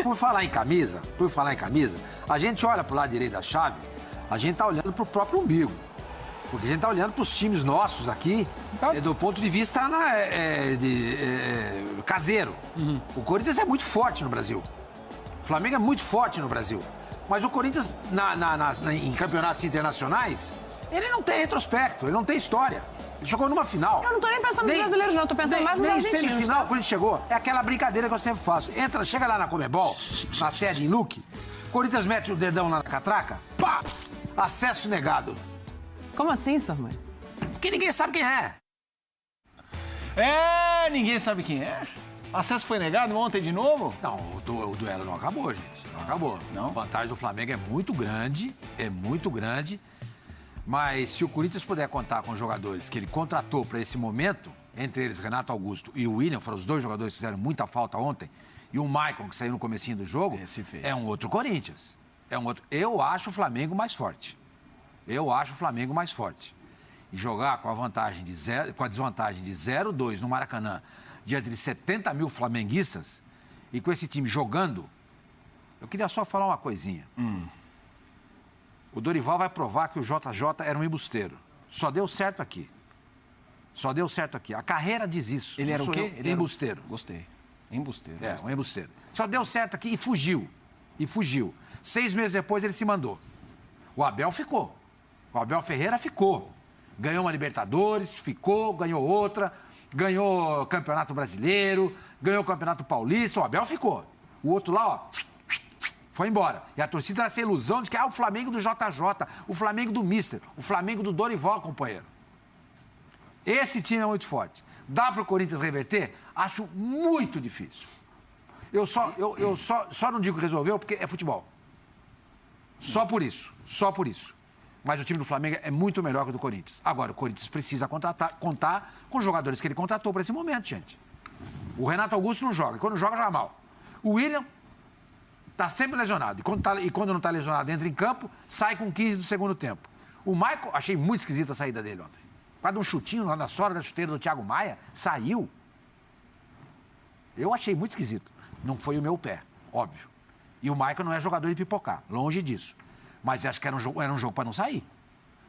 Por falar em camisa, a gente olha pro lado direito da chave, a gente tá olhando pro próprio umbigo. Porque a gente tá olhando pros times nossos aqui, do ponto de vista caseiro. O Corinthians é muito forte no Brasil. O Flamengo é muito forte no Brasil. Mas o Corinthians, em campeonatos internacionais, ele não tem retrospecto, ele não tem história. Ele chegou numa final. Eu não tô nem pensando nos brasileiros, não. Eu tô pensando mais nos argentinos. Nem semifinal, quando ele chegou, é aquela brincadeira que eu sempre faço. Chega lá na Comebol, na sede em Luque, Corinthians mete o dedão na catraca, pá! Acesso negado. Como assim, sua mãe? Porque ninguém sabe quem é. Ninguém sabe quem é. Acesso foi negado ontem de novo? Não, o duelo não acabou, gente. Não acabou. Não? A vantagem do Flamengo é muito grande, mas se o Corinthians puder contar com os jogadores que ele contratou para esse momento, entre eles Renato Augusto e o William, foram os dois jogadores que fizeram muita falta ontem, e o Maicon, que saiu no comecinho do jogo, é um outro Corinthians. Eu acho o Flamengo mais forte. E jogar com a desvantagem de 0-2 no Maracanã, diante de 70 mil flamenguistas, e com esse time jogando, eu queria só falar uma coisinha. O Dorival vai provar que o JJ era um embusteiro. Só deu certo aqui. A carreira diz isso. Ele era o quê? Embusteiro. Gostei. Embusteiro. Um embusteiro. Só deu certo aqui e fugiu. 6 meses depois ele se mandou. O Abel ficou. O Abel Ferreira ficou. Ganhou uma Libertadores, ficou, ganhou outra, ganhou Campeonato Brasileiro, ganhou o Campeonato Paulista, o Abel ficou. O outro lá, ó, foi embora. E a torcida nessa ilusão de que o Flamengo do JJ, o Flamengo do Mister, o Flamengo do Dorival, companheiro. Esse time é muito forte. Dá para o Corinthians reverter? Acho muito difícil. Eu só não digo que resolveu porque é futebol. Só por isso. Mas o time do Flamengo é muito melhor que o do Corinthians. Agora, o Corinthians precisa contar com os jogadores que ele contratou para esse momento, gente. O Renato Augusto não joga. E quando joga mal. O William está sempre lesionado. E quando não está lesionado, entra em campo, sai com 15 do segundo tempo. O Maicon, achei muito esquisita a saída dele ontem. Quase um chutinho lá na sola da chuteira do Thiago Maia, saiu. Eu achei muito esquisito. Não foi o meu pé, óbvio. E o Maicon não é jogador de pipocar, longe disso. Mas acho que era um jogo para não sair.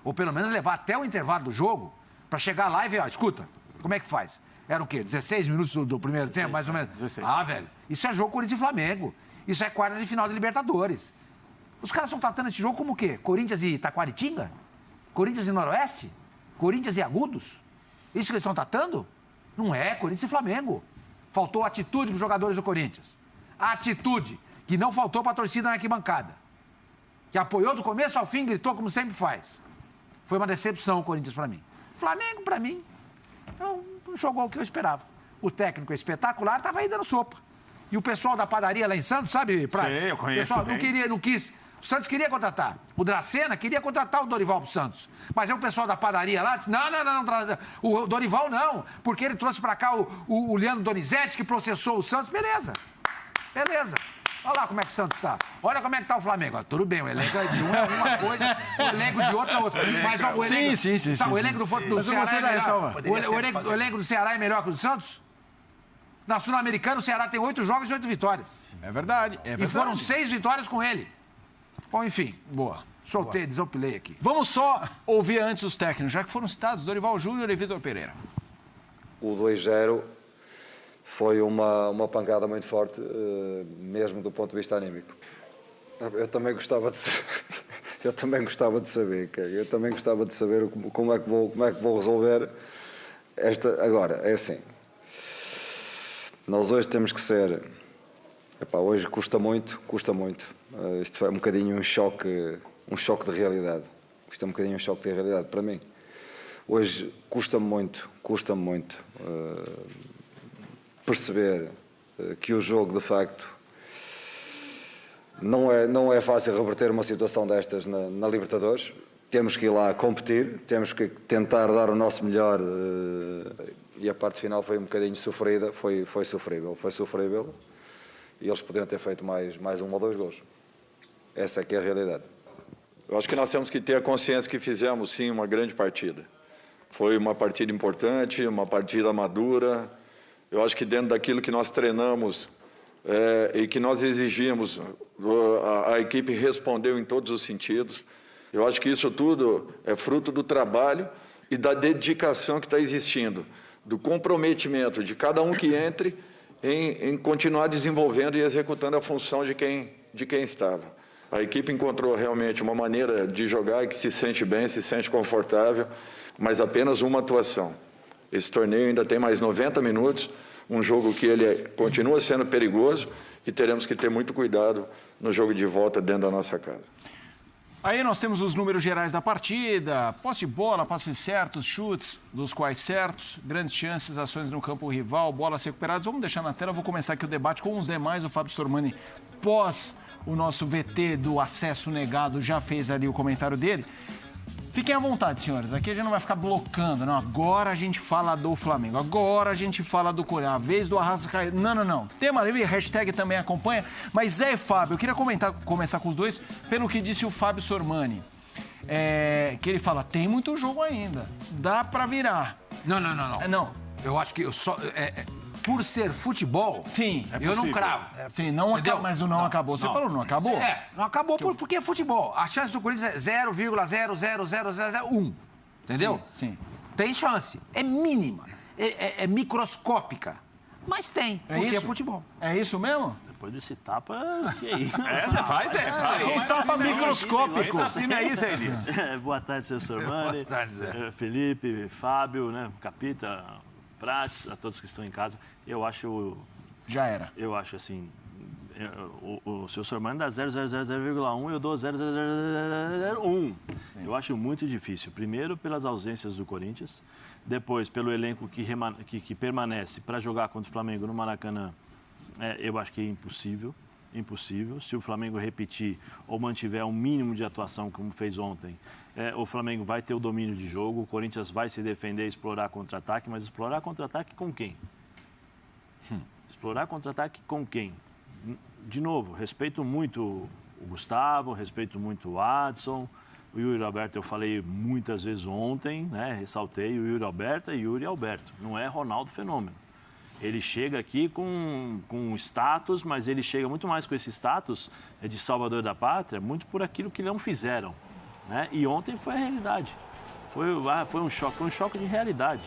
Ou pelo menos levar até o intervalo do jogo para chegar lá e ver, escuta, como é que faz? Era o quê? 16 minutos do primeiro tempo, mais ou menos? 16. Velho, isso é jogo Corinthians e Flamengo. Isso é quartas de final de Libertadores. Os caras estão tratando esse jogo como o quê? Corinthians e Taquaritinga? Corinthians e Noroeste? Corinthians e Agudos? Isso que eles estão tratando? Não é, Corinthians e Flamengo. Faltou atitude para os jogadores do Corinthians. A atitude que não faltou para a torcida na arquibancada. Que apoiou do começo ao fim, gritou como sempre faz. Foi uma decepção o Corinthians para mim. Flamengo, para mim, não jogou o que eu esperava. O técnico é espetacular, estava aí dando sopa. E o pessoal da padaria lá em Santos, sabe, Prates? Sim, eu conheço. O pessoal não quis. O Santos queria contratar. O Dracena queria contratar o Dorival pro Santos. Mas aí o pessoal da padaria lá disse, não. O Dorival não, porque ele trouxe para cá o Leandro Donizete, que processou o Santos. Beleza. Olha lá como é que o Santos está. Olha como é que está o Flamengo. Tudo bem, o elenco de um é uma coisa, o elenco de outro é outra. Mas o elenco, sim. O elenco do Ceará é melhor. O elenco do Ceará é melhor que o do Santos? Na Sul-Americana, o Ceará tem 8 jogos e 8 vitórias. É verdade. E foram 6 vitórias com ele. Bom, enfim. Boa. Soltei, desopilei aqui. Vamos só ouvir antes os técnicos, já que foram citados Dorival Júnior e Vitor Pereira. O 2-0 foi uma pancada muito forte, mesmo do ponto de vista anímico. Eu também gostava de saber, cara. Eu também gostava de saber como é que vou resolver esta. Agora, é assim. Nós hoje temos que ser. Hoje custa muito. Isto foi um bocadinho um choque de realidade. Isto é um bocadinho um choque de realidade para mim. Hoje custa-me muito perceber que o jogo, de facto, não é fácil reverter uma situação destas na Libertadores. Temos que ir lá competir, temos que tentar dar o nosso melhor e a parte final foi um bocadinho sofrida, foi sofrível e eles podiam ter feito mais 1 ou 2 gols. Essa é que é a realidade. Eu acho que nós temos que ter a consciência que fizemos, sim, uma grande partida. Foi uma partida importante, uma partida madura. Eu acho que dentro daquilo que nós treinamos e que nós exigimos, a equipe respondeu em todos os sentidos. Eu acho que isso tudo é fruto do trabalho e da dedicação que está existindo, do comprometimento de cada um que entre em continuar desenvolvendo e executando a função de quem estava. A equipe encontrou realmente uma maneira de jogar que se sente bem, se sente confortável, mas apenas uma atuação. Esse torneio ainda tem mais 90 minutos, um jogo que ele continua sendo perigoso e teremos que ter muito cuidado no jogo de volta dentro da nossa casa. Aí nós temos os números gerais da partida, posse de bola, passes certos, chutes, dos quais certos, grandes chances, ações no campo rival, bolas recuperadas. Vamos deixar na tela, vou começar aqui o debate com os demais. O Fábio Sormani, pós o nosso VT do acesso negado, já fez ali o comentário dele. Fiquem à vontade, senhores. Aqui a gente não vai ficar blocando, não. Agora a gente fala do Flamengo. Agora a gente fala do Corinthians. A vez do Arrascaeta. Não. Tema livre, hashtag também acompanha. Mas Zé e Fábio, eu queria começar com os dois pelo que disse o Fábio Sormani. Que ele fala, tem muito jogo ainda. Dá pra virar. Não. Eu acho que por ser futebol, sim, eu não cravo. Sim, não acabou, mas o não acabou. Você falou, não acabou? Não acabou porque é futebol. A chance do Corinthians é 0,00001. Entendeu? Sim. Tem chance. É mínima. É microscópica. Mas tem, porque é futebol. É isso mesmo? Depois desse tapa, que é isso? Você faz, um tapa microscópico. Boa tarde, seu Sormani. Boa tarde, Zé. Felipe, Fábio, né? Capita, Prates, a todos que estão em casa. Eu acho... Já era. Eu acho assim... O seu Sormani dá 0,000,1 e eu dou 0,00001. Eu acho muito difícil. Primeiro, pelas ausências do Corinthians. Depois, pelo elenco que permanece para jogar contra o Flamengo no Maracanã. Eu acho que é impossível. Impossível. Se o Flamengo repetir ou mantiver um mínimo de atuação como fez ontem, o Flamengo vai ter o domínio de jogo, o Corinthians vai se defender, explorar contra-ataque, mas explorar contra-ataque com quem? Explorar contra-ataque com quem? De novo, respeito muito o Gustavo, respeito muito o Adson, o Yuri Alberto eu falei muitas vezes ontem, né? Ressaltei o Yuri Alberto é Yuri Alberto, não é Ronaldo Fenômeno. Ele chega aqui com status, mas ele chega muito mais com esse status de salvador da pátria, muito por aquilo que não fizeram. Né? E ontem foi a realidade. Foi um choque de realidade.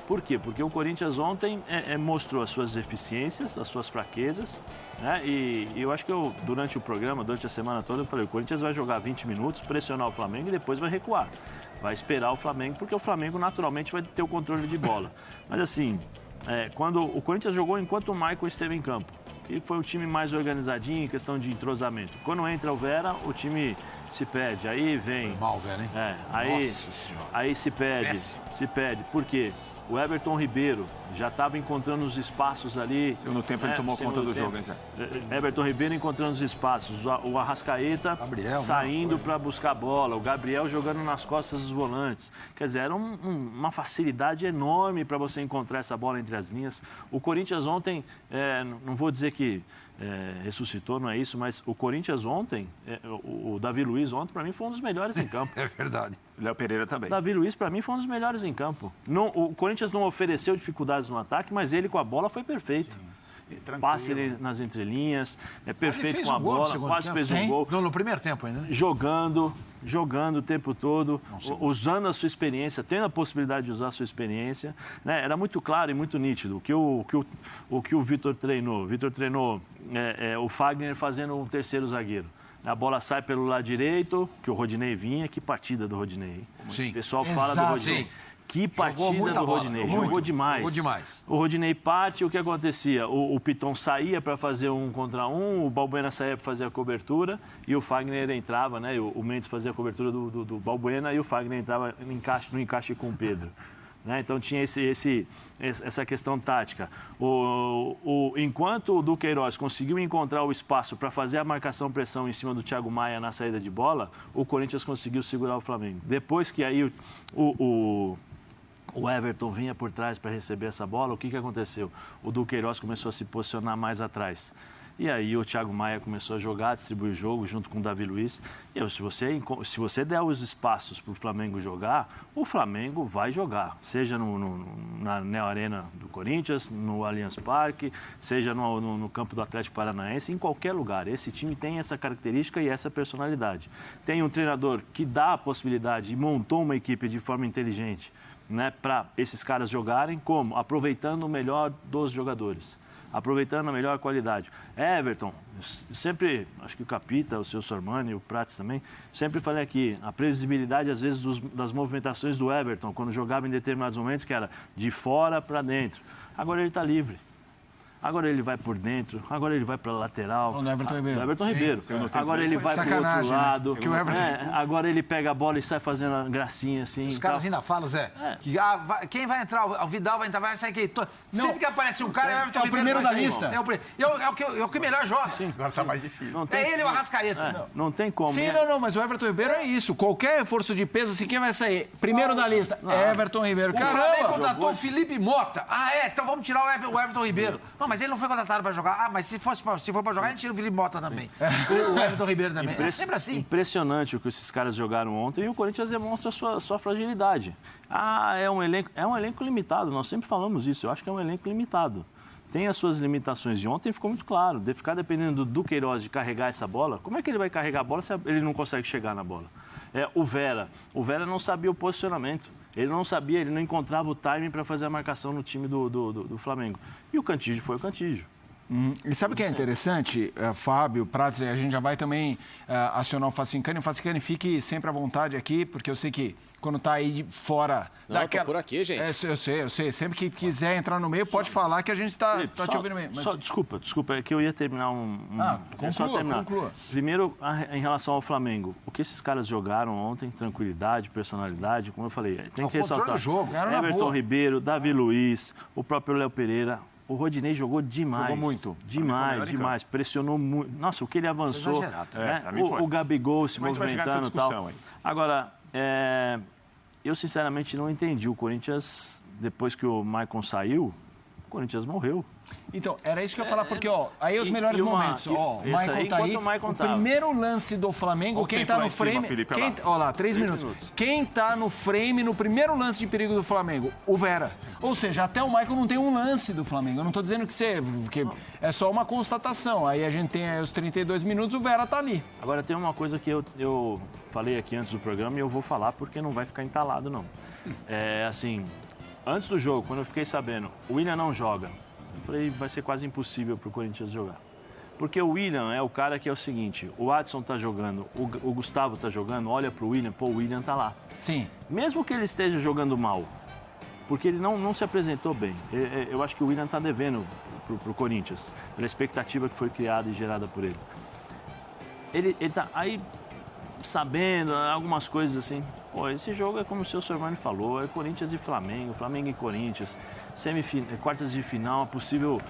Por quê? Porque o Corinthians ontem mostrou as suas deficiências, as suas fraquezas. Né? E eu acho que durante o programa, durante a semana toda, eu falei, o Corinthians vai jogar 20 minutos, pressionar o Flamengo e depois vai recuar. Vai esperar o Flamengo, porque o Flamengo naturalmente vai ter o controle de bola. Mas assim... quando o Corinthians jogou enquanto o Maicon esteve em campo, que foi o time mais organizadinho em questão de entrosamento. Quando entra o Vera, o time se perde. Aí vem... Foi mal, Vera, hein? Nossa Senhora. Aí se perde. Por quê? O Everton Ribeiro já estava encontrando os espaços ali. Segundo tempo ele tomou conta do jogo, hein, Zé? Everton Ribeiro encontrando os espaços. O Arrascaeta saindo para buscar a bola. O Gabriel jogando nas costas dos volantes. Quer dizer, era uma facilidade enorme para você encontrar essa bola entre as linhas. O Corinthians ontem, não vou dizer que ressuscitou, não é isso, mas o Corinthians ontem, o Davi Luiz ontem, para mim, foi um dos melhores em campo. É verdade. Léo Pereira também. Davi Luiz, para mim, foi um dos melhores em campo. O Corinthians não ofereceu dificuldades no ataque, mas ele com a bola foi perfeito. Passe ele nas entrelinhas, perfeito com a bola, quase fez um gol. No primeiro tempo ainda, né? Jogando o tempo todo, usando a sua experiência, tendo a possibilidade de usar a sua experiência. Né? Era muito claro e muito nítido o que o Vitor treinou. O Vitor treinou o Fagner fazendo um terceiro zagueiro. A bola sai pelo lado direito, que o Rodinei vinha. Que partida do Rodinei. Sim. O pessoal fala do Rodinei. Que partida do Rodinei. Jogou demais. O Rodinei parte, o que acontecia? O Piton saía para fazer 1 contra 1, o Balbuena saía para fazer a cobertura e o Fagner entrava, né? O Mendes fazia a cobertura do Balbuena e o Fagner entrava no encaixe com o Pedro. Né? Então tinha essa questão tática. Enquanto o Duqueiroz conseguiu encontrar o espaço para fazer a marcação-pressão em cima do Thiago Maia na saída de bola, o Corinthians conseguiu segurar o Flamengo. Depois que aí o Everton vinha por trás para receber essa bola, o que aconteceu? O Duqueiroz começou a se posicionar mais atrás. E aí o Thiago Maia começou a jogar, distribuir o jogo junto com o Davi Luiz. E se você der os espaços para o Flamengo jogar, o Flamengo vai jogar. Seja na Neo Arena do Corinthians, no Allianz Parque, seja no campo do Atlético Paranaense, em qualquer lugar. Esse time tem essa característica e essa personalidade. Tem um treinador que dá a possibilidade e montou uma equipe de forma inteligente, né, para esses caras jogarem, como? Aproveitando o melhor dos jogadores. Aproveitando a melhor qualidade. Everton, sempre, acho que o Capita, o seu Sormani, o Prats também, sempre falei aqui, a previsibilidade, às vezes, das movimentações do Everton, quando jogava em determinados momentos, que era de fora para dentro. Agora ele está livre. Agora ele vai por dentro, agora ele vai para a lateral. Falando do Everton Ribeiro. Everton Ribeiro. Agora ele vai para o outro lado. Que o Everton... agora ele pega a bola e sai fazendo a gracinha assim. Os caras ainda falam, Zé, que quem vai entrar, o Vidal vai entrar, vai sair quem? Sempre que aparece um cara, é o Everton Ribeiro. É o primeiro da lista. É o que melhor joga. Sim. Agora tá mais difícil. É ele o Arrascaeta. Não tem como. Sim, não, mas o Everton Ribeiro é isso. Qualquer reforço de peso, assim, quem vai sair? Primeiro da lista, Everton Ribeiro. O Flamengo contratou o Felipe Mota. Então vamos tirar o Everton Ribeiro. Não, mas ele não foi contratado para jogar. Mas se for para jogar, a gente tira o Felipe Mota também. O Everton Ribeiro também. É sempre assim. Impressionante o que esses caras jogaram ontem e o Corinthians demonstra a sua fragilidade. É um elenco limitado, nós sempre falamos isso. Eu acho que é um elenco limitado. Tem as suas limitações. E ontem ficou muito claro. De ficar dependendo do Queiroz de carregar essa bola, como é que ele vai carregar a bola se ele não consegue chegar na bola? O Vera não sabia o posicionamento. Ele não sabia, ele não encontrava o timing para fazer a marcação no time do Flamengo. E o Cantígio foi o Cantígio. E sabe o que é interessante, Fábio, Prats, a gente já vai também acionar o Facincani. O Facincani, fique sempre à vontade aqui, porque eu sei que quando tá aí fora... Não, tô por aqui, gente. Eu sei. Sempre que quiser entrar no meio, pode falar que a gente tá te ouvindo mesmo. Mas... Desculpa, é que eu ia terminar conclua. Primeiro, em relação ao Flamengo, o que esses caras jogaram ontem, tranquilidade, personalidade, como eu falei, tem que ressaltar. Everton Ribeiro, Davi Luiz, o próprio Léo Pereira. O Rodinei jogou demais. Jogou muito. Demais. Pressionou muito. Nossa, o que ele avançou. Né? O Gabigol se movimentando e tal. Agora, eu sinceramente não entendi. O Corinthians, depois que o Maicon saiu, o Corinthians morreu. Então, era isso que eu ia falar, porque, aí os melhores momentos. O Maicon tá aí. O primeiro lance do Flamengo, quem tá no frame... Olha lá, 3 minutos. Quem tá no frame no primeiro lance de perigo do Flamengo? O Vera. Ou seja, até o Maicon não tem um lance do Flamengo. Eu não tô dizendo que é só uma constatação. Aí a gente tem aí os 32 minutos, o Vera tá ali. Agora, tem uma coisa que eu falei aqui antes do programa e eu vou falar porque não vai ficar entalado, não. Assim, antes do jogo, quando eu fiquei sabendo, o William não joga. Eu falei, vai ser quase impossível para o Corinthians jogar. Porque o William é o cara que é o seguinte, o Adson tá jogando, o Gustavo tá jogando, olha pro William, o William tá lá. Sim. Mesmo que ele esteja jogando mal, porque ele não se apresentou bem. Eu acho que o William tá devendo pro Corinthians, pela expectativa que foi criada e gerada por ele. Ele tá aí sabendo algumas coisas assim. Esse jogo é como o seu Sormani falou, é Corinthians e Flamengo, Flamengo e Corinthians, quartas de final, a possível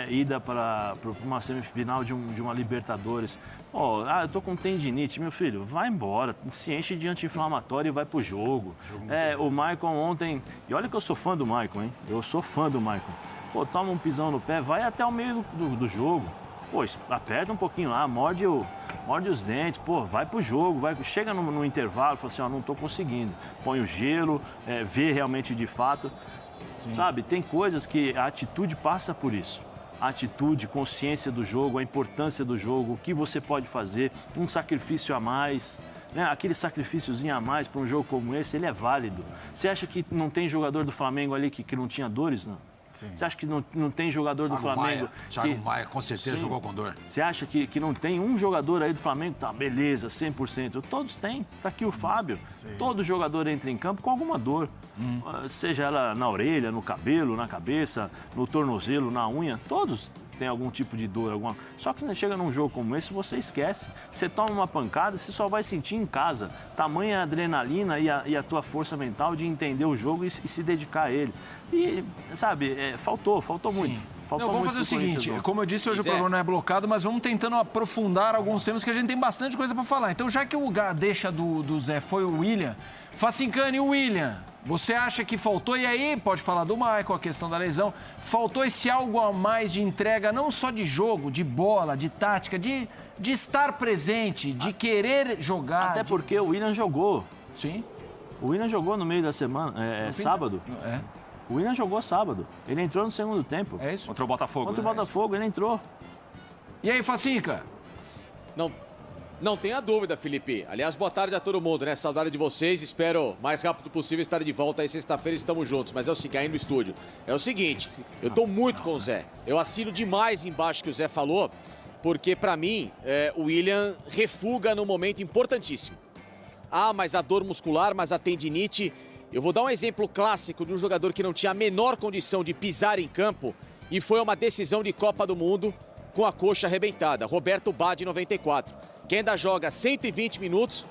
ida para uma semifinal de uma Libertadores. Eu tô com tendinite, meu filho, vai embora, se enche de anti-inflamatório e vai pro jogo. O Maicon ontem, e olha que eu sou fã do Maicon, hein? Eu sou fã do Maicon. Toma um pisão no pé, vai até o meio do jogo. Aperta um pouquinho lá, morde os dentes, vai pro jogo, chega no intervalo, fala assim, não tô conseguindo. Põe o gelo, vê realmente de fato. Sim. Sabe, tem coisas que a atitude passa por isso. A atitude, consciência do jogo, a importância do jogo, o que você pode fazer, um sacrifício a mais. Né? Aquele sacrifíciozinho a mais para um jogo como esse, ele é válido. Você acha que não tem jogador do Flamengo ali que não tinha dores, não? Sim. Você acha que não tem jogador do Flamengo... Thiago Maia, com certeza, jogou com dor. Você acha que não tem um jogador aí do Flamengo? Tá, beleza, 100%. Todos têm. Tá aqui o Fábio. Sim. Todo jogador entra em campo com alguma dor. Seja ela na orelha, no cabelo, na cabeça, no tornozelo, na unha. Todos têm algum tipo de dor. Só que chega num jogo como esse, você esquece. Você toma uma pancada, você só vai sentir em casa. Tamanha adrenalina e a tua força mental de entender o jogo e se dedicar a ele. E, sabe, faltou muito. Faltou vamos muito fazer o pro Corinthians, seguinte, não. como eu disse, hoje o programa não é blocado, mas vamos tentando aprofundar alguns temas que a gente tem bastante coisa para falar. Então, já que o deixa do Zé foi o William, Facincani e o William, você acha que faltou, e aí pode falar do Michael, a questão da lesão, faltou esse algo a mais de entrega, não só de jogo, de bola, de tática, de estar presente, de querer jogar. Até porque o William jogou. Sim. O William jogou no meio da semana, sábado. É. O William jogou sábado. Ele entrou no segundo tempo. É isso? Contra o Botafogo. Contra o Botafogo, ele entrou. E aí, Facinca? Não tenha dúvida, Felipe. Aliás, boa tarde a todo mundo, né? Saudade de vocês. Espero o mais rápido possível estar de volta aí sexta-feira. Estamos juntos. Mas é o seguinte, aí no estúdio. É o seguinte, eu tô muito com o Zé. Eu assino demais embaixo que o Zé falou, porque pra mim, o William refuga num momento importantíssimo. Ah, mas a dor muscular, mas a tendinite. Eu vou dar um exemplo clássico de um jogador que não tinha a menor condição de pisar em campo e foi uma decisão de Copa do Mundo com a coxa arrebentada. Roberto Badi, 94. Que ainda joga 120 minutos,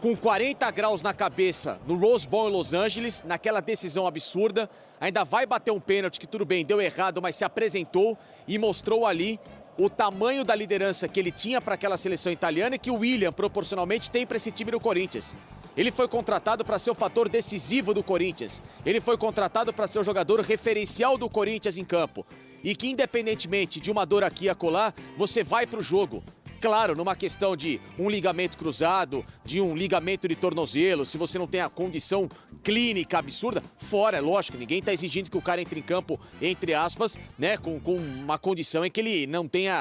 com 40 graus na cabeça no Rose Bowl em Los Angeles, naquela decisão absurda. Ainda vai bater um pênalti que tudo bem, deu errado, mas se apresentou e mostrou ali o tamanho da liderança que ele tinha para aquela seleção italiana e que o William proporcionalmente tem para esse time do Corinthians. Ele foi contratado para ser o fator decisivo do Corinthians. Ele foi contratado para ser o jogador referencial do Corinthians em campo. E que independentemente de uma dor aqui e acolá, você vai para o jogo. Claro, numa questão de um ligamento cruzado, de um ligamento de tornozelo, se você não tem a condição clínica absurda, fora, é lógico, ninguém está exigindo que o cara entre em campo, entre aspas, né, com uma condição em que ele não tenha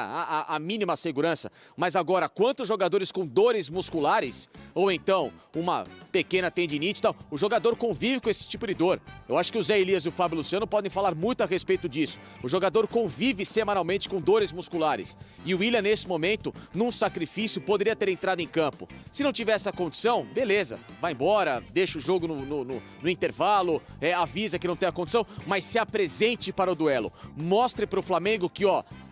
a mínima segurança. Mas agora, quantos jogadores com dores musculares, ou então uma pequena tendinite e tal, o jogador convive com esse tipo de dor. Eu acho que o Zé Elias e o Fábio Luciano podem falar muito a respeito disso. O jogador convive semanalmente com dores musculares. E o William, nesse momento, num sacrifício, poderia ter entrado em campo. Se não tiver essa condição, beleza, vai embora, deixa o jogo no intervalo, avisa que não tem a condição, mas se apresente para o duelo. Mostre para o Flamengo que,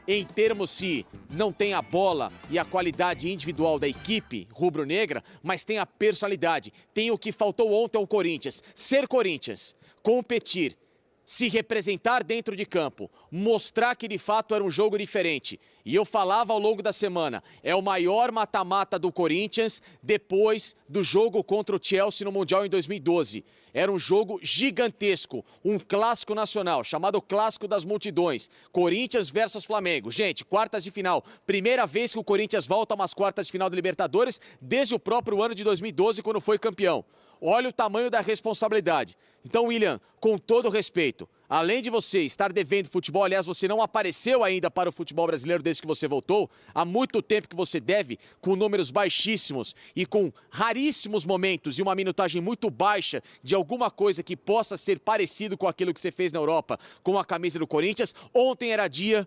em termos se não tem a bola e a qualidade individual da equipe rubro-negra, mas tem a personalidade, tem o que faltou ontem ao Corinthians. Ser Corinthians, competir, se representar dentro de campo, mostrar que de fato era um jogo diferente. E eu falava ao longo da semana, é o maior mata-mata do Corinthians depois do jogo contra o Chelsea no Mundial em 2012. Era um jogo gigantesco, um clássico nacional, chamado Clássico das Multidões. Corinthians versus Flamengo. Gente, quartas de final. Primeira vez que o Corinthians volta a umas quartas de final da Libertadores desde o próprio ano de 2012, quando foi campeão. Olha o tamanho da responsabilidade. Então, William, com todo respeito, além de você estar devendo futebol, aliás, você não apareceu ainda para o futebol brasileiro desde que você voltou, há muito tempo que você deve, com números baixíssimos e com raríssimos momentos e uma minutagem muito baixa de alguma coisa que possa ser parecido com aquilo que você fez na Europa com a camisa do Corinthians. Ontem era dia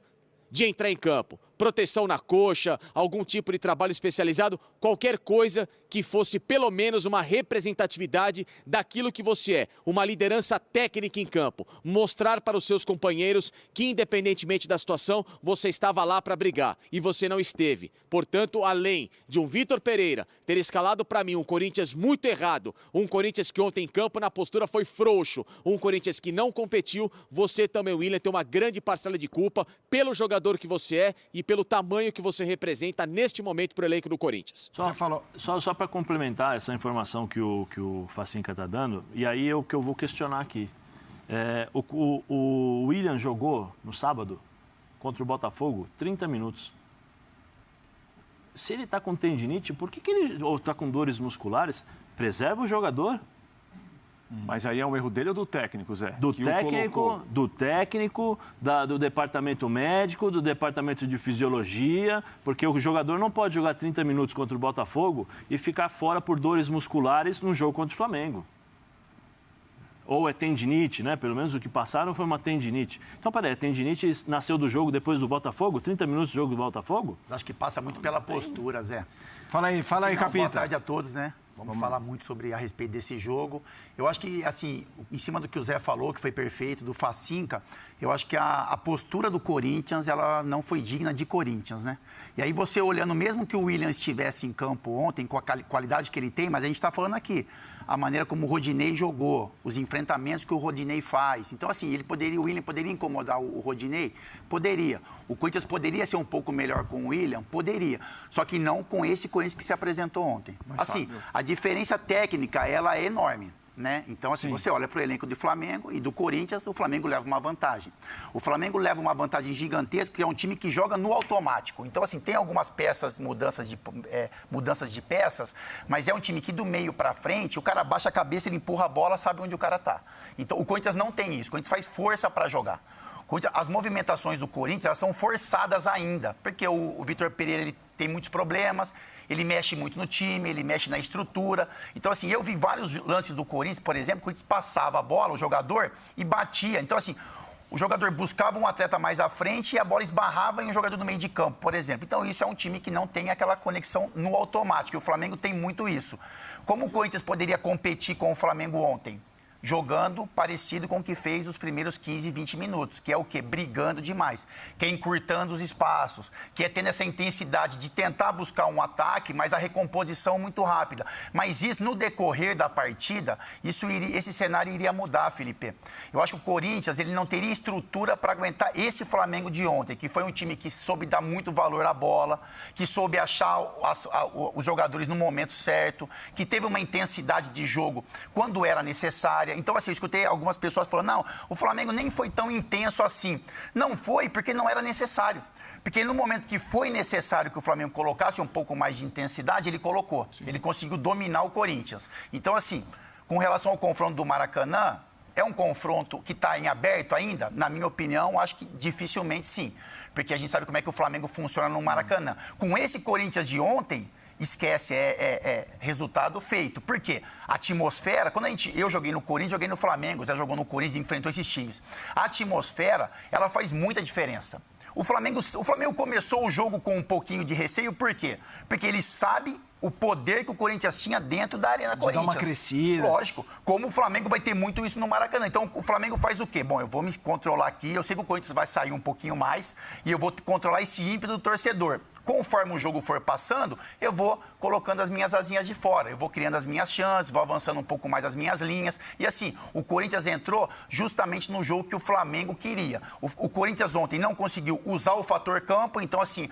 de entrar em campo. Proteção na coxa, algum tipo de trabalho especializado, qualquer coisa que fosse pelo menos uma representatividade daquilo que você é, uma liderança técnica em campo, mostrar para os seus companheiros que independentemente da situação, você estava lá para brigar e você não esteve. Portanto, além de um Vitor Pereira ter escalado para mim um Corinthians muito errado, um Corinthians que ontem em campo na postura foi frouxo, um Corinthians que não competiu, você também, William, tem uma grande parcela de culpa pelo jogador que você é e pelo tamanho que você representa neste momento para o elenco do Corinthians. Só para complementar essa informação que o Facinca está dando, e aí é o que eu vou questionar aqui. O William jogou no sábado contra o Botafogo 30 minutos. Se ele está com tendinite, por que ele ou está com dores musculares? Preserva o jogador. Mas aí é um erro dele ou do técnico, Zé? Do técnico, do departamento médico, do departamento de fisiologia, porque o jogador não pode jogar 30 minutos contra o Botafogo e ficar fora por dores musculares no jogo contra o Flamengo. Ou é tendinite, né? Pelo menos o que passaram foi uma tendinite. Então, peraí, a tendinite nasceu do jogo depois do Botafogo? 30 minutos do jogo do Botafogo? Acho que passa muito pela postura, Zé. Fala aí, Capita. Boa tarde a todos, né? Vamos falar muito a respeito desse jogo. Eu acho que, assim, em cima do que o Zé falou, que foi perfeito, do Facinca, eu acho que a postura do Corinthians, ela não foi digna de Corinthians, né? E aí você olhando, mesmo que o William estivesse em campo ontem, com a qualidade que ele tem, mas a gente está falando aqui, a maneira como o Rodinei jogou, os enfrentamentos que o Rodinei faz. Então, assim, o William poderia incomodar o Rodinei? Poderia. O Corinthians poderia ser um pouco melhor com o William? Poderia. Só que não com esse Corinthians que se apresentou ontem. Assim, a diferença técnica, ela é enorme. Né? Então, assim, você olha para o elenco do Flamengo e do Corinthians, o Flamengo leva uma vantagem. O Flamengo leva uma vantagem gigantesca, porque é um time que joga no automático. Então, assim, tem algumas peças, mudanças de peças, mas é um time que do meio para frente, o cara baixa a cabeça, ele empurra a bola, sabe onde o cara tá. Então, o Corinthians não tem isso. O Corinthians faz força para jogar. As movimentações do Corinthians, elas são forçadas ainda, porque o Vitor Pereira, ele tem muitos problemas, ele mexe muito no time, ele mexe na estrutura. Então, assim, eu vi vários lances do Corinthians, por exemplo, o Corinthians passava a bola, o jogador, e batia. Então, assim, o jogador buscava um atleta mais à frente e a bola esbarrava em um jogador do meio de campo, por exemplo. Então, isso é um time que não tem aquela conexão no automático. E o Flamengo tem muito isso. Como o Corinthians poderia competir com o Flamengo ontem? Jogando parecido com o que fez os primeiros 15, 20 minutos, que é o quê? Brigando demais, que é encurtando os espaços, que é tendo essa intensidade de tentar buscar um ataque, mas a recomposição muito rápida. Mas isso, no decorrer da partida, esse cenário iria mudar, Felipe. Eu acho que o Corinthians ele não teria estrutura para aguentar esse Flamengo de ontem, que foi um time que soube dar muito valor à bola, que soube achar os jogadores no momento certo, que teve uma intensidade de jogo quando era necessária. Então, assim, eu escutei algumas pessoas falando, não, o Flamengo nem foi tão intenso assim. Não foi porque não era necessário. Porque no momento que foi necessário que o Flamengo colocasse um pouco mais de intensidade, ele colocou. Sim. Ele conseguiu dominar o Corinthians. Então, assim, com relação ao confronto do Maracanã, é um confronto que está em aberto ainda? Na minha opinião, acho que dificilmente sim. Porque a gente sabe como é que o Flamengo funciona no Maracanã. Com esse Corinthians de ontem, esquece, resultado feito. Por quê? A atmosfera, quando eu joguei no Corinthians, joguei no Flamengo, já jogou no Corinthians e enfrentou esses times. A atmosfera, ela faz muita diferença. O Flamengo começou o jogo com um pouquinho de receio, por quê? Porque ele sabe o poder que o Corinthians tinha dentro da Arena Corinthians. Dá uma crescida. Lógico. Como o Flamengo vai ter muito isso no Maracanã. Então, o Flamengo faz o quê? Bom, eu vou me controlar aqui, eu sei que o Corinthians vai sair um pouquinho mais e eu vou controlar esse ímpeto do torcedor. Conforme o jogo for passando, eu vou colocando as minhas asinhas de fora, eu vou criando as minhas chances, vou avançando um pouco mais as minhas linhas. E assim, o Corinthians entrou justamente no jogo que o Flamengo queria. O Corinthians ontem não conseguiu usar o fator campo, então assim,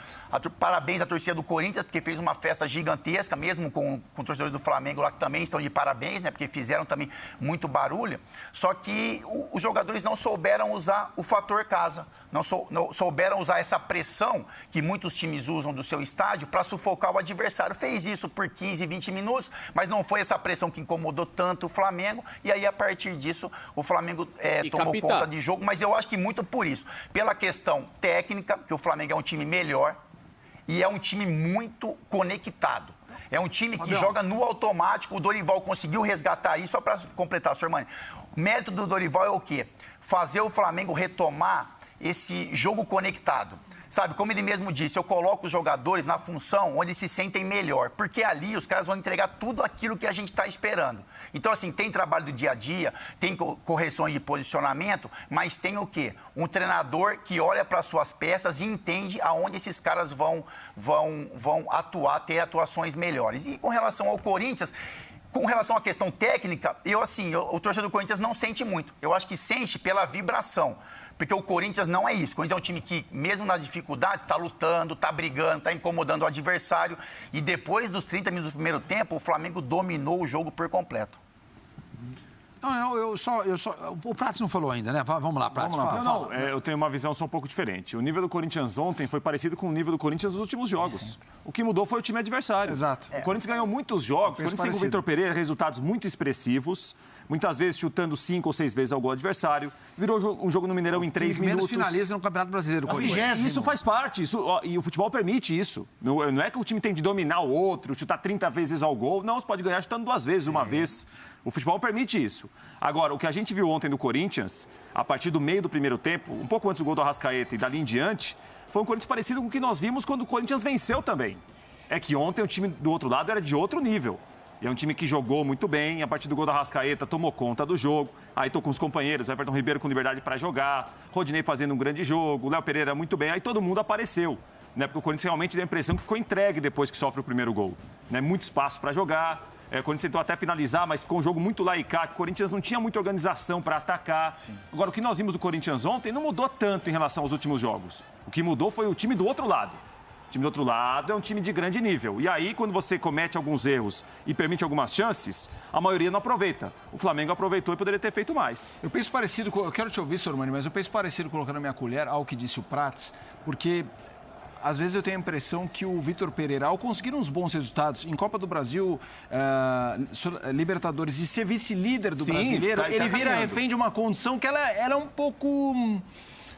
parabéns à torcida do Corinthians, porque fez uma festa gigantesca, mesmo com os torcedores do Flamengo lá que também estão de parabéns, né? Porque fizeram também muito barulho. Só que os jogadores não souberam usar o fator casa, não souberam usar essa pressão que muitos times usam do seu estádio para sufocar o adversário. Fez isso por 15, 20 minutos, mas não foi essa pressão que incomodou tanto o Flamengo. E aí, a partir disso, o Flamengo tomou conta de jogo. Mas eu acho que muito por isso. Pela questão técnica, que o Flamengo é um time melhor e é um time muito conectado. É um time que joga no automático. O Dorival conseguiu resgatar isso. Só para completar, senhor Mãe. O mérito do Dorival é o quê? Fazer o Flamengo retomar esse jogo conectado. Sabe, como ele mesmo disse, eu coloco os jogadores na função onde se sentem melhor, porque ali os caras vão entregar tudo aquilo que a gente está esperando. Então, assim, tem trabalho do dia a dia, tem correções de posicionamento, mas tem o quê? Um treinador que olha para as suas peças e entende aonde esses caras vão atuar, ter atuações melhores. E com relação ao Corinthians, com relação à questão técnica, o torcedor do Corinthians não sente muito. Eu acho que sente pela vibração. Porque o Corinthians não é isso. O Corinthians é um time que, mesmo nas dificuldades, está lutando, está brigando, está incomodando o adversário. E depois dos 30 minutos do primeiro tempo, o Flamengo dominou o jogo por completo. Não, o Prats não falou ainda, né? Vamos lá, Prats. Eu tenho uma visão só um pouco diferente. O nível do Corinthians ontem foi parecido com o nível do Corinthians nos últimos jogos. O que mudou foi o time adversário. Exato. O Corinthians ganhou muitos jogos. O Corinthians tem com o Vitor Pereira resultados muito expressivos. Muitas vezes chutando 5 ou 6 vezes ao gol adversário. Virou um jogo no Mineirão em 3 minutos. Menos finaliza no Campeonato Brasileiro. Isso faz parte. E o futebol permite isso. Não é que o time tem de dominar o outro, chutar 30 vezes ao gol. Não, você pode ganhar chutando 2 vezes, uma vez. O futebol permite isso. Agora, o que a gente viu ontem do Corinthians, a partir do meio do primeiro tempo, um pouco antes do gol do Arrascaeta e dali em diante, foi um Corinthians parecido com o que nós vimos quando o Corinthians venceu também. É que ontem o time do outro lado era de outro nível. E é um time que jogou muito bem, a partir do gol da Arrascaeta tomou conta do jogo. Aí tô com os companheiros, Everton Ribeiro com liberdade para jogar, Rodinei fazendo um grande jogo, Léo Pereira muito bem, aí todo mundo apareceu. Né? Porque o Corinthians realmente deu a impressão que ficou entregue depois que sofre o primeiro gol. Né? Muito espaço para jogar. O Corinthians tentou até finalizar, mas ficou um jogo muito laicar. O Corinthians não tinha muita organização para atacar. Sim. Agora, o que nós vimos do Corinthians ontem não mudou tanto em relação aos últimos jogos. O que mudou foi o time do outro lado. O time do outro lado é um time de grande nível. E aí, quando você comete alguns erros e permite algumas chances, a maioria não aproveita. O Flamengo aproveitou e poderia ter feito mais. Eu penso parecido, eu quero te ouvir, Sormani, mas eu penso parecido colocando a minha colher ao que disse o Prats, porque às vezes eu tenho a impressão que o Vitor Pereira, ao conseguir uns bons resultados em Copa do Brasil, Libertadores e ser vice-líder do brasileiro, ele vira refém de uma condição que ela é um pouco...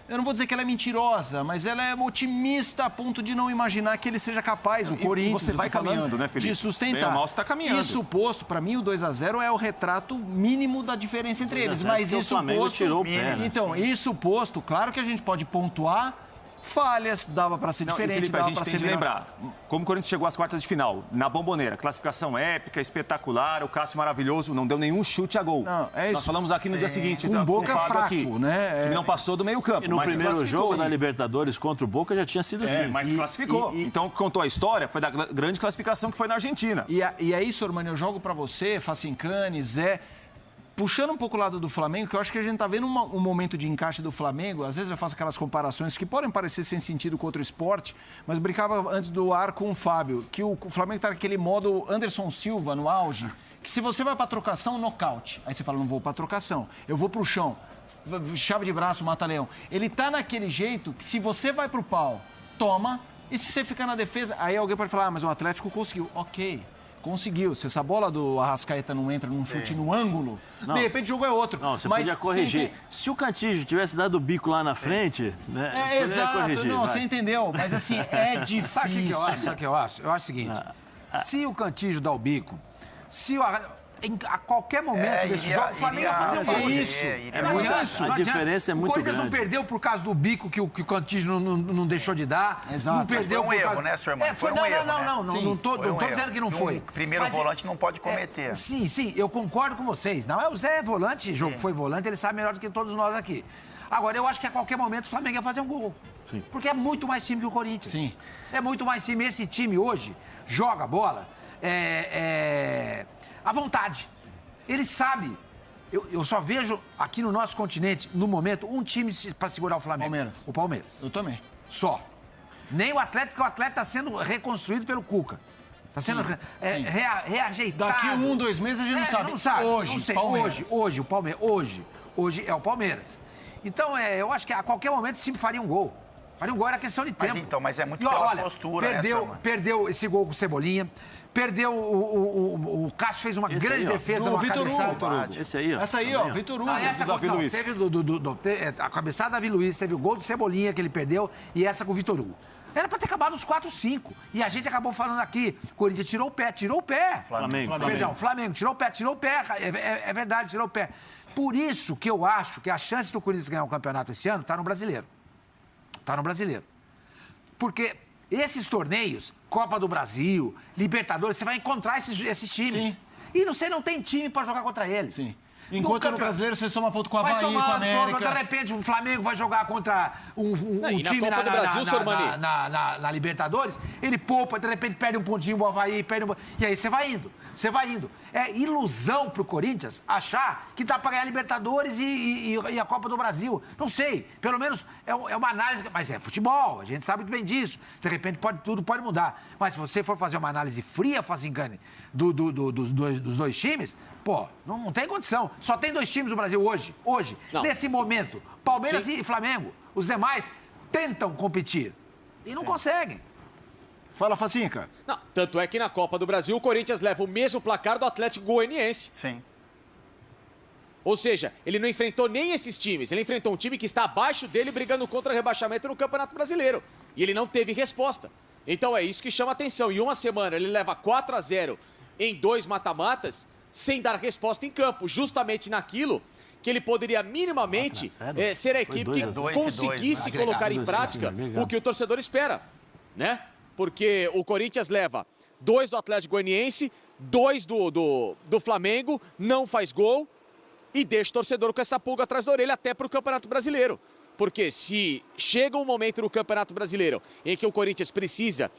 Eu não vou dizer que ela é mentirosa, mas ela é otimista a ponto de não imaginar que ele seja capaz, o Corinthians, você vai caminhando, né, Felipe? de sustentar. Bem ou mal, você tá caminhando. Isso posto, para mim, o 2-0 é o retrato mínimo da diferença entre eles. Mas isso posto... tirou o pé, né? Então, isso posto, claro que a gente pode pontuar falhas, dava para ser diferente, Felipe, dava a gente para tem ser de melhor. lembrar, como o Corinthians chegou às quartas de final, na Bomboneira, classificação épica, espetacular, o Cássio maravilhoso, não deu nenhum chute a gol. Não, é isso. Nós falamos aqui no dia seguinte. Um Boca fraco, aqui, né? O time não passou do meio campo. E no mas primeiro jogo sim. da Libertadores contra o Boca já tinha sido assim. Mas classificou. Então, contou a história, foi da grande classificação que foi na Argentina. E aí, Sormani, eu jogo para você, Facincani, Zé... Puxando um pouco o lado do Flamengo, que eu acho que a gente tá vendo um momento de encaixe do Flamengo. Às vezes eu faço aquelas comparações que podem parecer sem sentido com outro esporte, mas brincava antes do ar com o Fábio, que o Flamengo tá naquele modo Anderson Silva no auge, que se você vai pra trocação, nocaute. Aí você fala, não vou pra trocação, eu vou pro chão. Chave de braço, mata-leão. Ele tá naquele jeito que se você vai pro pau, toma, e se você ficar na defesa, aí alguém pode falar, mas o Atlético conseguiu. Ok. Conseguiu. Se essa bola do Arrascaeta não entra num chute no ângulo, de repente o jogo é outro. Não, você podia corrigir. Se o Cantígio tivesse dado o bico lá na frente, né? Exato. Corrigir, não, você entendeu. Mas assim, é difícil. Sabe o que eu acho? Eu acho o seguinte. Se o Cantígio dá o bico, a qualquer momento desse jogo, o Flamengo ia fazer um gol. A diferença é muito grande. O Corinthians não perdeu por causa do bico que o Cantígio não deixou de dar. Exato. Não perdeu foi um por causa... erro, né, senhor Mano? Foi um erro, Não tô dizendo que não foi. O primeiro volante não pode cometer. Sim, eu concordo com vocês. Não, o Zé é volante, foi volante, ele sabe melhor do que todos nós aqui. Agora, eu acho que a qualquer momento o Flamengo ia fazer um gol. Sim. Porque é muito mais time que o Corinthians. Sim. É muito mais time. Esse time hoje joga bola à vontade. Ele sabe. Eu só vejo aqui no nosso continente, no momento, um time para segurar o Flamengo. Palmeiras. O Palmeiras. Eu também. Só. Nem o Atlético, porque o Atlético está sendo reconstruído pelo Cuca. Está sendo reajeitado. Daqui 1, 2 meses a gente não sabe. Não sabe. Hoje, não sei. Palmeiras. Hoje, o Palmeiras. Hoje é o Palmeiras. Então, eu acho que a qualquer momento esse time faria um gol. Faria um gol, era questão de tempo. Mas é muito pela postura, perdeu esse gol com o Cebolinha. Perdeu o Cássio fez uma grande defesa no cabeçada. Esse aí, ó. Essa aí, ó, Vitor Hugo. Davi Luiz. Teve a cabeçada da Davi Luiz, teve o gol do Cebolinha que ele perdeu e essa com o Vitor Hugo. Era pra ter acabado os 4-5. E a gente acabou falando aqui, Corinthians tirou o pé. Flamengo, tirou o pé. É verdade, tirou o pé. Por isso que eu acho que a chance do Corinthians ganhar o campeonato esse ano tá no Brasileiro. Porque esses torneios, Copa do Brasil, Libertadores, você vai encontrar esses times. Sim. E você não tem time para jogar contra eles. Sim. Enquanto no Brasileiro você soma ponto com a Bahia, com a América. De repente o Flamengo vai jogar contra um time na Libertadores, ele poupa, de repente perde um pontinho o Avaí, e aí você vai indo. É ilusão pro Corinthians achar que dá para ganhar a Libertadores e a Copa do Brasil. Não sei, pelo menos é uma análise, mas é futebol, a gente sabe muito bem disso. De repente tudo pode mudar. Mas se você for fazer uma análise fria, Facincani, dos dois times, pô, não tem condição. Só tem 2 times no Brasil hoje. Nesse momento. Palmeiras e Flamengo. Os demais tentam competir. E não conseguem. Fala, Facinca. Não, tanto é que na Copa do Brasil o Corinthians leva o mesmo placar do Atlético Goianiense. Sim. Ou seja, ele não enfrentou nem esses times. Ele enfrentou um time que está abaixo dele brigando contra o rebaixamento no Campeonato Brasileiro. E ele não teve resposta. Então é isso que chama atenção. Em uma semana ele leva 4-0 em 2 mata-matas, sem dar resposta em campo, justamente naquilo que ele poderia minimamente ser a equipe que conseguisse colocar em prática o que o torcedor espera, né? Porque o Corinthians leva 2 do Atlético Goianiense, 2 do Flamengo, não faz gol e deixa o torcedor com essa pulga atrás da orelha até para o Campeonato Brasileiro. Porque se chega um momento no Campeonato Brasileiro em que o Corinthians precisa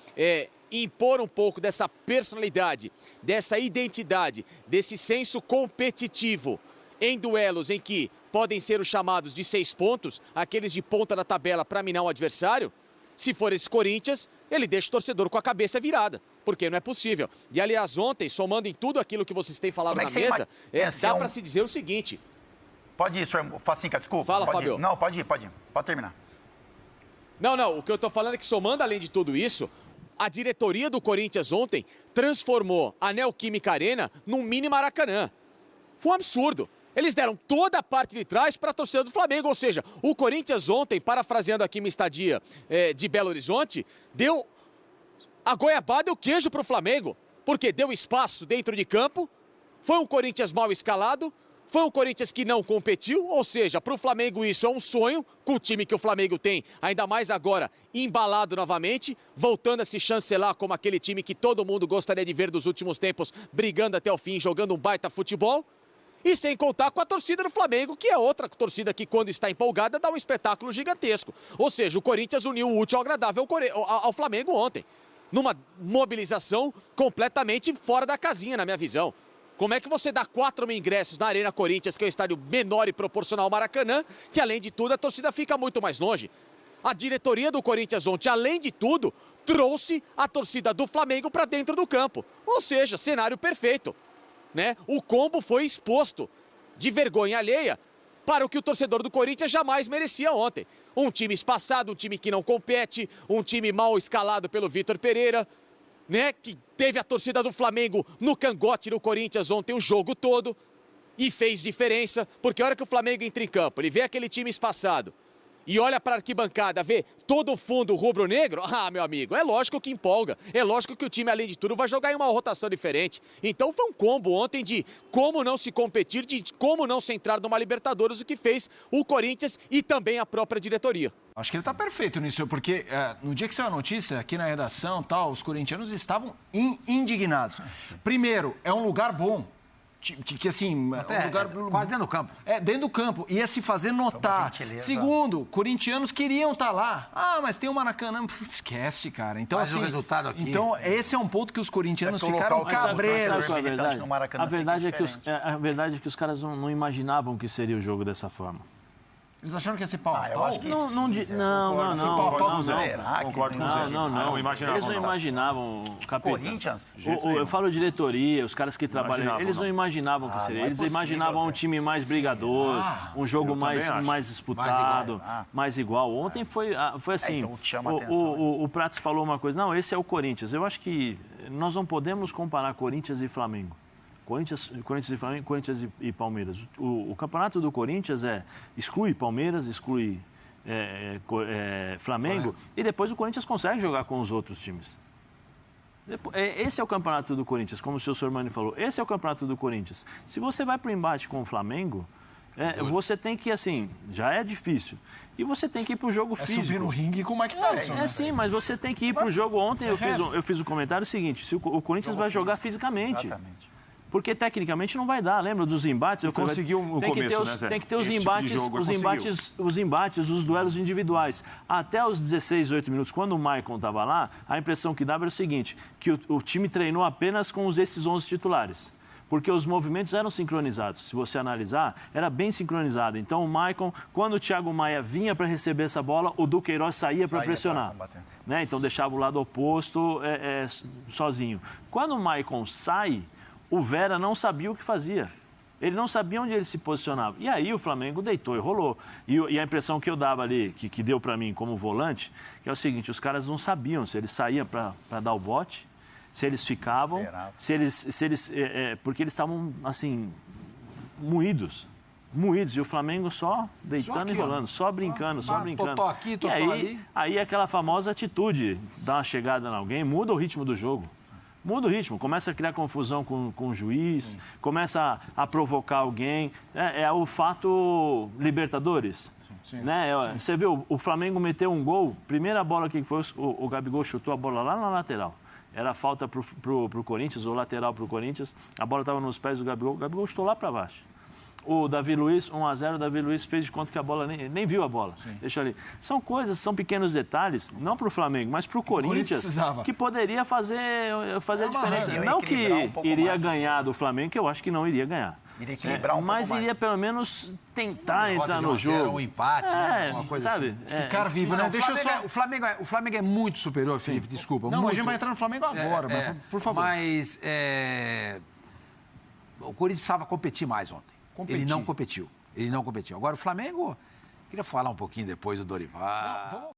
impor um pouco dessa personalidade, dessa identidade, desse senso competitivo em duelos em que podem ser os chamados de 6 pontos, aqueles de ponta da tabela para minar o adversário, se for esse Corinthians, ele deixa o torcedor com a cabeça virada, porque não é possível. E, aliás, ontem, somando em tudo aquilo que vocês têm falado na mesa, dá para se dizer o seguinte... Pode ir, senhor Facinca, desculpa. Fala, Fabio. Não, pode ir. Pode terminar. Não, o que eu tô falando é que, somando além de tudo isso, a diretoria do Corinthians ontem transformou a Neoquímica Arena num mini Maracanã. Foi um absurdo. Eles deram toda a parte de trás para a torcida do Flamengo, ou seja, o Corinthians ontem, parafraseando aqui minha estadia de Belo Horizonte, deu a goiabada e o queijo para o Flamengo, porque deu espaço dentro de campo, foi um Corinthians mal escalado, foi um Corinthians que não competiu, ou seja, para o Flamengo isso é um sonho, com o time que o Flamengo tem, ainda mais agora embalado novamente, voltando a se chancelar como aquele time que todo mundo gostaria de ver dos últimos tempos, brigando até o fim, jogando um baita futebol. E sem contar com a torcida do Flamengo, que é outra torcida que, quando está empolgada, dá um espetáculo gigantesco. Ou seja, o Corinthians uniu o útil ao agradável ao Flamengo ontem, numa mobilização completamente fora da casinha, na minha visão. Como é que você dá 4 mil ingressos na Arena Corinthians, que é um estádio menor e proporcional ao Maracanã, que, além de tudo, a torcida fica muito mais longe? A diretoria do Corinthians ontem, além de tudo, trouxe a torcida do Flamengo para dentro do campo. Ou seja, cenário perfeito, né? O combo foi exposto de vergonha alheia para o que o torcedor do Corinthians jamais merecia ontem. Um time espaçado, um time que não compete, um time mal escalado pelo Vitor Pereira, né, que teve a torcida do Flamengo no cangote do Corinthians ontem o jogo todo e fez diferença, porque a hora que o Flamengo entra em campo, ele vê aquele time espaçado e olha para a arquibancada, vê todo o fundo rubro-negro, meu amigo, é lógico que empolga, é lógico que o time, além de tudo, vai jogar em uma rotação diferente. Então foi um combo ontem de como não se competir, de como não se entrar numa Libertadores, o que fez o Corinthians e também a própria diretoria. Acho que ele está perfeito nisso, porque no dia que saiu a notícia, aqui na redação, tal, os corintianos estavam indignados. Primeiro, é um lugar bom. Que assim, até, um lugar quase dentro do campo. Dentro do campo. Ia se fazer notar. Segundo, corintianos queriam estar lá. Mas tem o Maracanã. Esquece, cara. Então, mas assim, o resultado aqui... Então, esse é um ponto que os corintianos ficaram cabreiros. A verdade é que os caras não imaginavam que seria o jogo dessa forma. Eles acharam que ia ser pau. Eu acho que não. Concordo com Não. Eles não imaginavam. Corinthians? Eu falo diretoria, os caras que trabalham. Eles não imaginavam que seria. Eles imaginavam um time mais brigador, um jogo mais disputado, mais igual. Ontem foi assim. O Prats falou uma coisa. Não, esse é o Corinthians. Eu acho que nós não podemos comparar Corinthians e Flamengo. Corinthians e Flamengo, Corinthians e Palmeiras. O campeonato do Corinthians exclui Palmeiras, exclui Flamengo, e depois o Corinthians consegue jogar com os outros times. Esse é o campeonato do Corinthians, como o senhor Sormani falou. Esse é o campeonato do Corinthians. Se você vai para o embate com o Flamengo, você tem que, assim, já é difícil. E você tem que ir para o jogo físico. Subir no ringue com o Mike Tyson. Sim, mas você tem que ir para o jogo. Ontem eu fiz o comentário seguinte, se o Corinthians vai jogar fisicamente. Exatamente. Porque tecnicamente não vai dar, lembra dos embates? Eu consegui no começo, né, Zé? Tem que ter os embates, os duelos individuais. Até os 16, 18 minutos, quando o Maicon estava lá, a impressão que dava era o seguinte, que o time treinou apenas com esses 11 titulares. Porque os movimentos eram sincronizados. Se você analisar, era bem sincronizado. Então, o Maicon, quando o Thiago Maia vinha para receber essa bola, o Duqueiroz saía para pressionar. Né? Então, deixava o lado oposto sozinho. Quando o Maicon sai, o Vera não sabia o que fazia. Ele não sabia onde ele se posicionava. E aí o Flamengo deitou e rolou. E a impressão que eu dava ali, que deu para mim como volante, que é o seguinte, os caras não sabiam se eles saíam para dar o bote, se eles ficavam, porque eles estavam, assim, moídos. E o Flamengo só deitando e rolando, só brincando. Totó aqui, totó ali. Aí aquela famosa atitude, dar uma chegada em alguém, muda o ritmo do jogo. Muda o ritmo, começa a criar confusão com o juiz, começa a provocar alguém. É o fato Libertadores. Né? Você viu, o Flamengo meteu um gol, primeira bola que foi, o Gabigol chutou a bola lá na lateral. Era falta pro Corinthians, ou lateral pro Corinthians. A bola estava nos pés do Gabigol, o Gabigol chutou lá para baixo. O Davi Luiz, 1-0, o Davi Luiz fez de conta que a bola nem viu a bola. Deixa ali. São coisas, são pequenos detalhes, não para o Flamengo, mas para o Corinthians, que poderia fazer a diferença. Não que iria ganhar do Flamengo, que eu acho que não iria ganhar. Iria equilibrar mas iria pelo menos tentar entrar no jogo. Um empate, uma coisa sabe? assim. Ficar vivo, né? O Flamengo é muito superior, Felipe, desculpa. Não, muito. a gente vai entrar no Flamengo agora, mas, por favor. Mas o Corinthians precisava competir mais ontem. Ele não competiu. Agora o Flamengo, queria falar um pouquinho depois do Dorival.